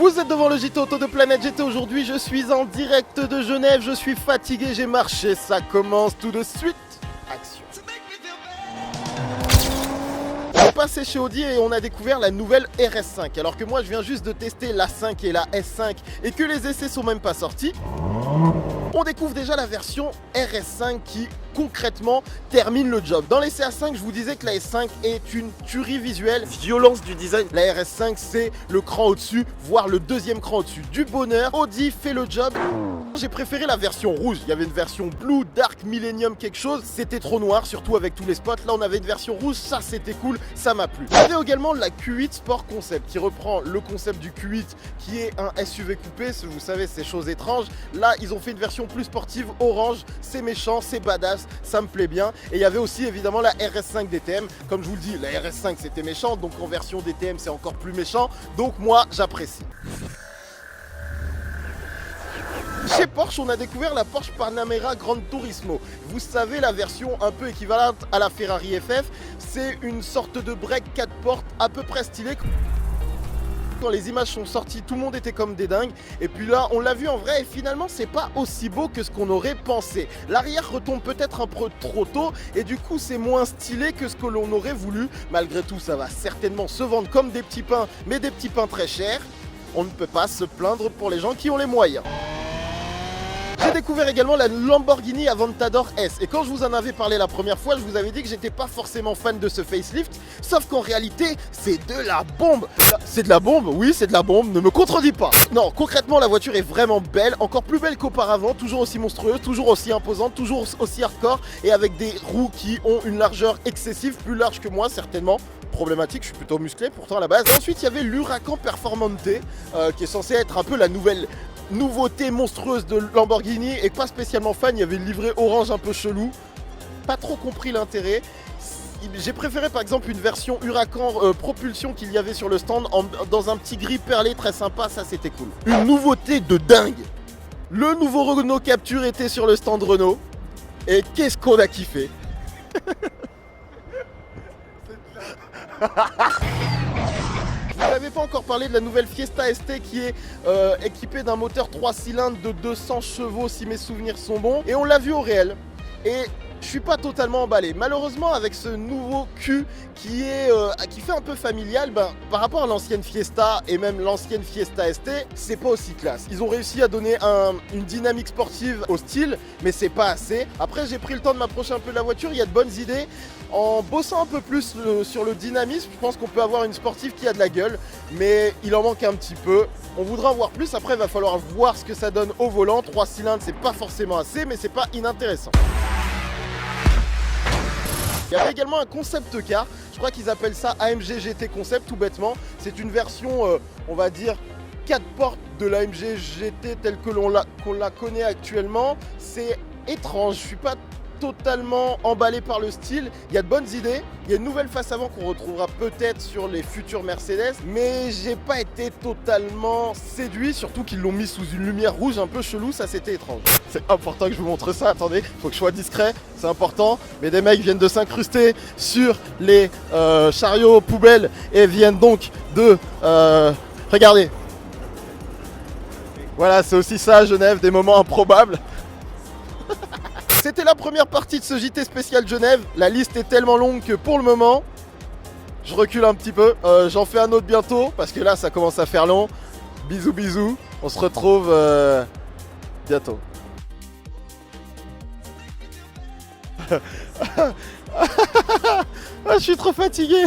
Vous êtes devant le JT Auto de Planète GT. Aujourd'hui, je suis en direct de Genève. Je suis fatigué, j'ai marché. Ça commence tout de suite. Action. On est passé chez Audi et on a découvert la nouvelle RS5. Alors que moi, je viens juste de tester la 5 et la S5 et que les essais sont même pas sortis. On découvre déjà la version RS5 qui concrètement termine le job. Dans les CA5, je vous disais que la S5 est une tuerie visuelle, violence du design. La RS5, c'est le cran au-dessus, voire le deuxième cran au-dessus. Du bonheur, Audi fait le job. J'ai préféré la version rouge. Il y avait une version Blue, Dark, Millennium, quelque chose. C'était trop noir, surtout avec tous les spots. Là, on avait une version rouge, ça c'était cool, ça m'a plu. Il y avait également la Q8 Sport Concept qui reprend le concept du Q8 qui est un SUV coupé. Vous savez, ces choses étranges. Là, ils ont fait une version plus sportive, orange. C'est méchant, c'est badass, ça me plaît bien. Et il y avait aussi évidemment la RS5 DTM. Comme je vous le dis, la RS5 c'était méchant, donc en version DTM c'est encore plus méchant. Donc moi, j'apprécie. Chez Porsche, on a découvert la Porsche Panamera Gran Turismo. Vous savez, la version un peu équivalente à la Ferrari FF, c'est une sorte de break 4 portes à peu près stylée. Quand les images sont sorties, tout le monde était comme des dingues. Et puis là, on l'a vu en vrai et finalement, c'est pas aussi beau que ce qu'on aurait pensé. L'arrière retombe peut-être un peu trop tôt et du coup, c'est moins stylé que ce que l'on aurait voulu. Malgré tout, ça va certainement se vendre comme des petits pains, mais des petits pains très chers. On ne peut pas se plaindre pour les gens qui ont les moyens. J'ai découvert également la Lamborghini Aventador S et quand je vous en avais parlé la première fois, je vous avais dit que j'étais pas forcément fan de ce facelift, sauf qu'en réalité, c'est de la bombe. C'est de la bombe, oui, c'est de la bombe, ne me contredis pas. Non, concrètement, la voiture est vraiment belle, encore plus belle qu'auparavant, toujours aussi monstrueuse, toujours aussi imposante, toujours aussi hardcore et avec des roues qui ont une largeur excessive, plus large que moi certainement. Problématique, je suis plutôt musclé pourtant à la base. Et ensuite, il y avait l'Huracan Performante qui est censé être un peu la nouveauté monstrueuse de Lamborghini et pas spécialement fan. Il y avait le livret orange un peu chelou, pas trop compris l'intérêt. J'ai préféré par exemple une version Huracan propulsion qu'il y avait sur le stand dans un petit gris perlé très sympa, ça c'était cool. Une nouveauté de dingue. Le nouveau Renault Captur était sur le stand Renault et qu'est-ce qu'on a kiffé. Je ne vous avais pas encore parlé de la nouvelle Fiesta ST qui est équipée d'un moteur 3 cylindres de 200 chevaux si mes souvenirs sont bons. Et on l'a vu au réel. Et je suis pas totalement emballé. Malheureusement, avec ce nouveau Q qui fait un peu familial, par rapport à l'ancienne Fiesta et même l'ancienne Fiesta ST, c'est pas aussi classe. Ils ont réussi à donner une dynamique sportive au style, mais c'est pas assez. Après, j'ai pris le temps de m'approcher un peu de la voiture, il y a de bonnes idées. En bossant un peu plus sur le dynamisme, je pense qu'on peut avoir une sportive qui a de la gueule, mais il en manque un petit peu. On voudra en voir plus, après il va falloir voir ce que ça donne au volant. 3 cylindres, c'est pas forcément assez, mais c'est pas inintéressant. Il y avait également un concept car, je crois qu'ils appellent ça AMG GT Concept tout bêtement. C'est une version, on va dire, 4 portes de l'AMG GT telle que qu'on la connaît actuellement. C'est étrange, je suis pas totalement emballé par le style. Il y a de bonnes idées, il y a une nouvelle face avant qu'on retrouvera peut-être sur les futurs Mercedes, mais j'ai pas été totalement séduit, surtout qu'ils l'ont mis sous une lumière rouge un peu chelou, ça c'était étrange. C'est important que je vous montre ça, attendez, faut que je sois discret, c'est important, mais des mecs viennent de s'incruster sur les chariots poubelles et viennent donc de... regardez. Voilà, c'est aussi ça à Genève, des moments improbables. C'était la première partie de ce JT spécial Genève. La liste est tellement longue que pour le moment, je recule un petit peu. J'en fais un autre bientôt parce que là, ça commence à faire long. Bisous, bisous. On se retrouve bientôt. Je suis trop fatigué.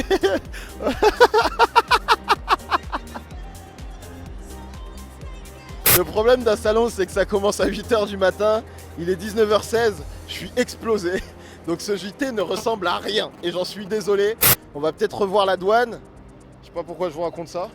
Le problème d'un salon, c'est que ça commence à 8 h du matin, il est 19 h 16, je suis explosé. Donc ce JT ne ressemble à rien et j'en suis désolé. On va peut-être revoir la douane. Je sais pas pourquoi je vous raconte ça.